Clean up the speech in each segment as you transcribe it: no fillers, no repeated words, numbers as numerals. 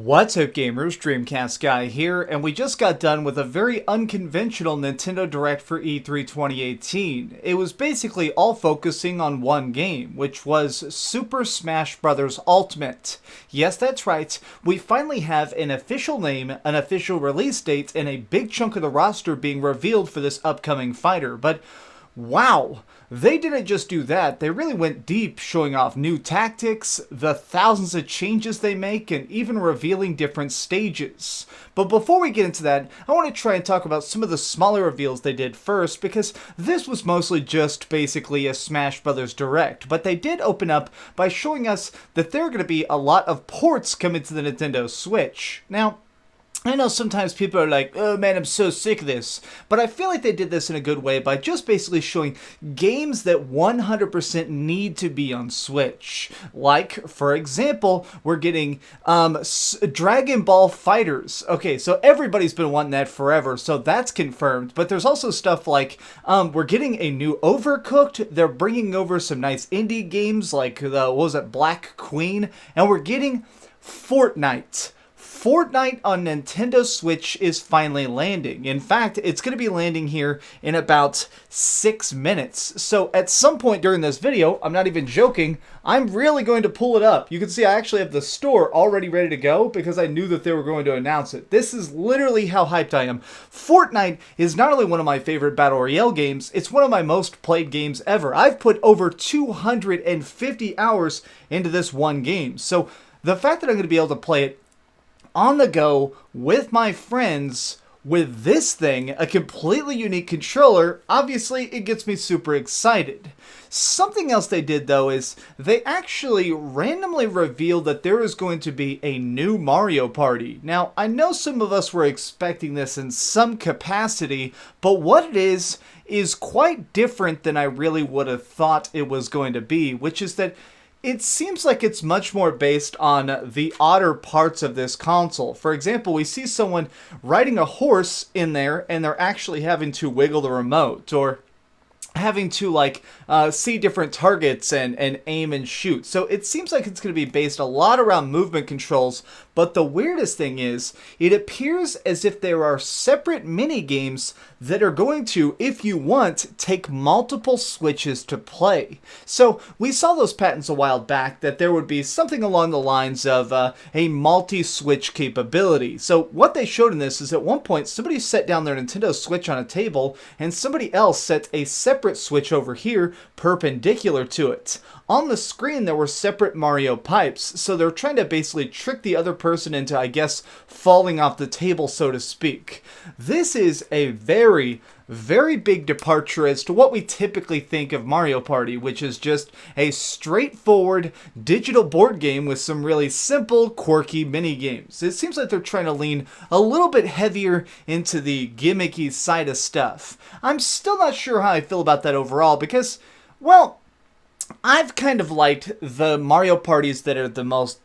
What's up gamers, DreamcastGuy here, and we just got done with a very unconventional Nintendo Direct for E3 2018. It was basically all focusing on one game, which was Super Smash Bros. Ultimate. Yes, that's right, we finally have an official name, an official release date, and a big chunk of the roster being revealed for this upcoming fighter, but wow! They didn't just do that, they really went deep, showing off new tactics, the thousands of changes they make, and even revealing different stages. But before we get into that, I want to try and talk about some of the smaller reveals they did first, because this was mostly just basically a Smash Bros. Direct, but they did open up by showing us that there are going to be a lot of ports coming to the Nintendo Switch. Now, I know sometimes people are like, oh man, I'm so sick of this, but I feel like they did this in a good way by just basically showing games that 100% need to be on Switch. Like, for example, we're getting Dragon Ball FighterZ. Okay, so everybody's been wanting that forever, so that's confirmed, but there's also stuff like, we're getting a new Overcooked, they're bringing over some nice indie games like, what was it, Black Queen, and we're getting Fortnite. Fortnite on Nintendo Switch is finally landing. In fact, it's going to be landing here in about 6 minutes. So at some point during this video, I'm not even joking, I'm really going to pull it up. You can see I actually have the store already ready to go because I knew that they were going to announce it. This is literally how hyped I am. Fortnite is not only one of my favorite Battle Royale games, it's one of my most played games ever. I've put over 250 hours into this one game. So the fact that I'm going to be able to play it on the go with my friends with this thing, a completely unique controller, obviously it gets me super excited. Something else they did though is they actually randomly revealed that there is going to be a new Mario Party. Now, I know some of us were expecting this in some capacity, but what it is quite different than I really would have thought it was going to be, which is that it seems like it's much more based on the odder parts of this console. For example, we see someone riding a horse in there and they're actually having to wiggle the remote, or having to see different targets and aim and shoot. So it seems like it's going to be based a lot around movement controls, but the weirdest thing is it appears as if there are separate mini games that are going to, if you want, take multiple switches to play. So we saw those patents a while back that there would be something along the lines of a multi-switch capability. So what they showed in this is at one point somebody set down their Nintendo Switch on a table and somebody else set a separate switch over here perpendicular to it. On the screen there were separate Mario pipes, so they're trying to basically trick the other person into, I guess, falling off the table, so to speak. This is a very big departure as to what we typically think of Mario Party, which is just a straightforward digital board game with some really simple, quirky mini games. It seems like they're trying to lean a little bit heavier into the gimmicky side of stuff. I'm still not sure how I feel about that overall because, well, I've kind of liked the Mario parties that are the most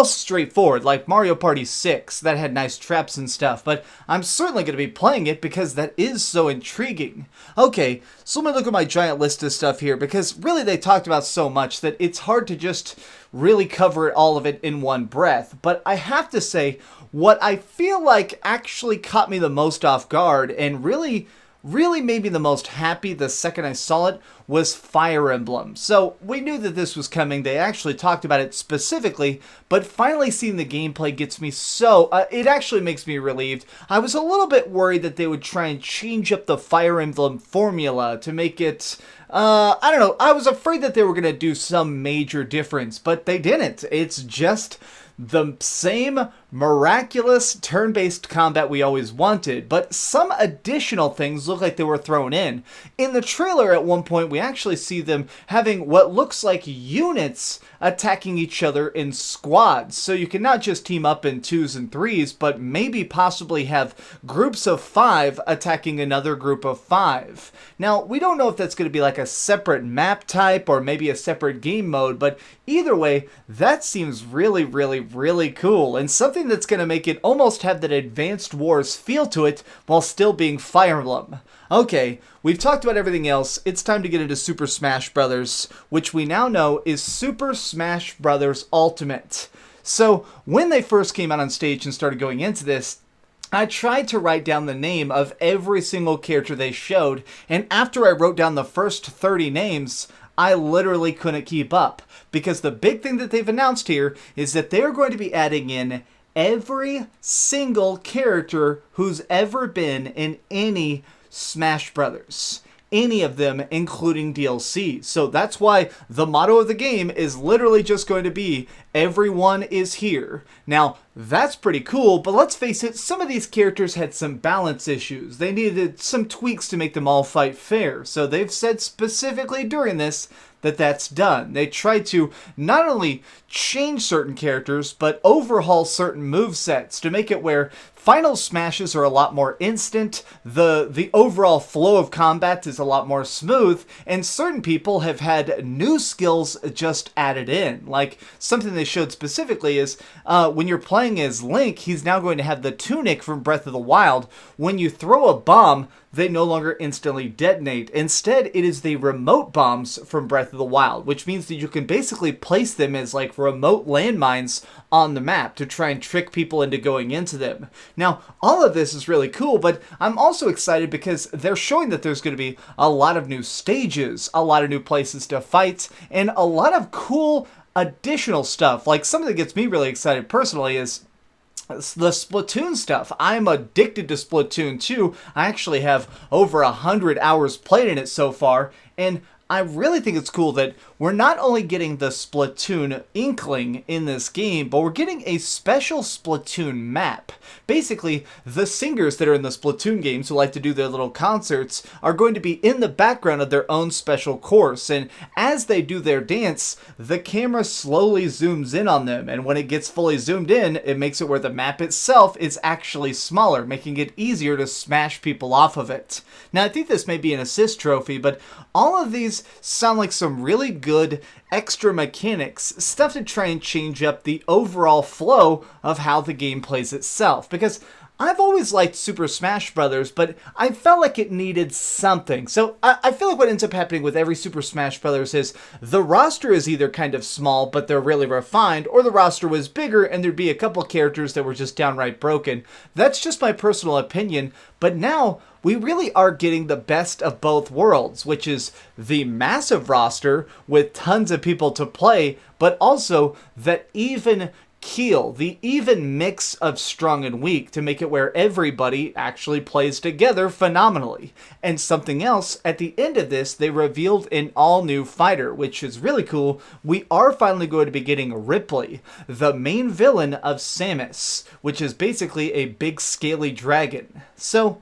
straightforward, like Mario Party 6, that had nice traps and stuff, but I'm certainly going to be playing it because that is so intriguing. Okay, so let me look at my giant list of stuff here, because really they talked about so much that it's hard to just really cover all of it in one breath, but I have to say, what I feel like actually caught me the most off guard, and really made me the most happy the second I saw it, was Fire Emblem. So we knew that this was coming, they actually talked about it specifically, but finally seeing the gameplay gets me so, it actually makes me relieved. I was a little bit worried that they would try and change up the Fire Emblem formula to make it, I don't know, I was afraid that they were going to do some major difference, but they didn't. It's just the same miraculous turn-based combat we always wanted, but some additional things look like they were thrown in. In the trailer at one point we actually see them having what looks like units attacking each other in squads, so you can not just team up in 2s and 3s, but maybe possibly have groups of 5 attacking another group of 5. Now, we don't know if that's going to be like a separate map type or maybe a separate game mode, but either way, that seems really cool, and something that's going to make it almost have that Advanced Wars feel to it while still being Fire Emblem. Okay, we've talked about everything else, it's time to get into Super Smash Bros., which we now know is Super Smash Bros. Ultimate. So when they first came out on stage and started going into this, I tried to write down the name of every single character they showed, and after I wrote down the first 30 names, I literally couldn't keep up. Because the big thing that they've announced here is that they're going to be adding in every single character who's ever been in any Smash Brothers. Any of them, including DLC. So that's why the motto of the game is literally just going to be, everyone is here. Now, that's pretty cool, but let's face it, some of these characters had some balance issues. They needed some tweaks to make them all fight fair. So they've said specifically during this that that's done. They tried to not only change certain characters, but overhaul certain movesets to make it where final smashes are a lot more instant, the overall flow of combat is a lot more smooth, and certain people have had new skills just added in. Like, something they showed specifically is, when you're playing as Link, he's now going to have the tunic from Breath of the Wild. When you throw a bomb, they no longer instantly detonate. Instead, it is the remote bombs from Breath of the Wild, which means that you can basically place them as like remote landmines on the map to try and trick people into going into them. Now, all of this is really cool, but I'm also excited because they're showing that there's going to be a lot of new stages, a lot of new places to fight, and a lot of cool additional stuff. Like, something that gets me really excited personally is the Splatoon stuff. I'm addicted to Splatoon 2. I actually have over 100 hours played in it so far, and I really think it's cool that we're not only getting the Splatoon inkling in this game, but we're getting a special Splatoon map. Basically, the singers that are in the Splatoon games who like to do their little concerts are going to be in the background of their own special course, and as they do their dance, the camera slowly zooms in on them, and when it gets fully zoomed in, it makes it where the map itself is actually smaller, making it easier to smash people off of it. Now, I think this may be an assist trophy, but all of these sound like some really good extra mechanics, stuff to try and change up the overall flow of how the game plays itself. Because I've always liked Super Smash Brothers, but I felt like it needed something. So I feel like what ends up happening with every Super Smash Brothers is the roster is either kind of small, but they're really refined, or the roster was bigger and there'd be a couple characters that were just downright broken. That's just my personal opinion, but now we really are getting the best of both worlds, which is the massive roster with tons of people to play, but also that even keel, the even mix of strong and weak to make it where everybody actually plays together phenomenally. And something else, at the end of this, they revealed an all-new fighter, which is really cool. We are finally going to be getting Ripley, the main villain of Samus, which is basically a big scaly dragon. So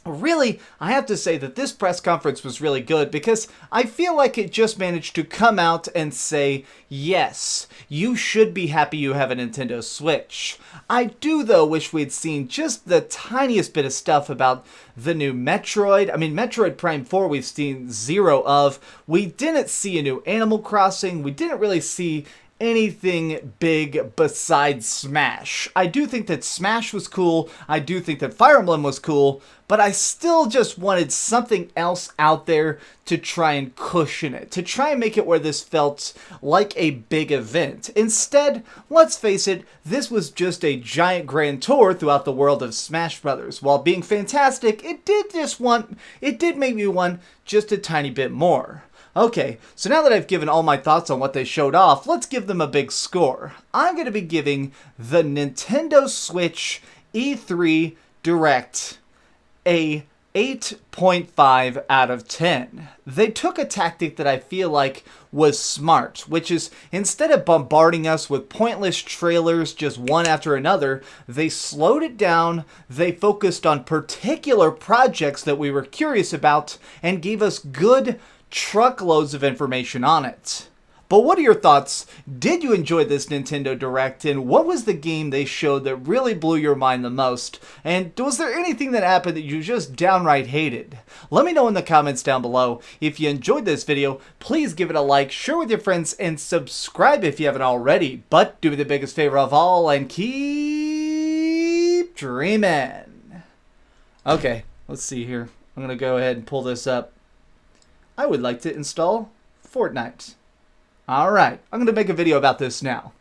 really, I have to say that this press conference was really good because I feel like it just managed to come out and say, yes, you should be happy you have a Nintendo Switch. I do, though, wish we'd seen just the tiniest bit of stuff about the new Metroid. I mean, Metroid Prime 4 we've seen zero of. We didn't see a new Animal Crossing. We didn't really see anything big besides Smash. I do think that Smash was cool, I do think that Fire Emblem was cool, but I still just wanted something else out there to try and cushion it, to try and make it where this felt like a big event. Instead, let's face it, this was just a giant grand tour throughout the world of Smash Brothers. While being fantastic, it did make me want just a tiny bit more. Okay, so now that I've given all my thoughts on what they showed off, let's give them a big score. I'm going to be giving the Nintendo Switch E3 Direct a 8.5 out of 10. They took a tactic that I feel like was smart, which is instead of bombarding us with pointless trailers just one after another, they slowed it down, they focused on particular projects that we were curious about, and gave us good truckloads of information on it. But what are your thoughts? Did you enjoy this Nintendo Direct, and what was the game they showed that really blew your mind the most? And was there anything that happened that you just downright hated? Let me know in the comments down below. If you enjoyed this video, please give it a like, share with your friends, and subscribe if you haven't already. But do me the biggest favor of all and keep dreaming. Okay, let's see here. I'm going to go ahead and pull this up. I would like to install Fortnite. Alright, I'm going to make a video about this now.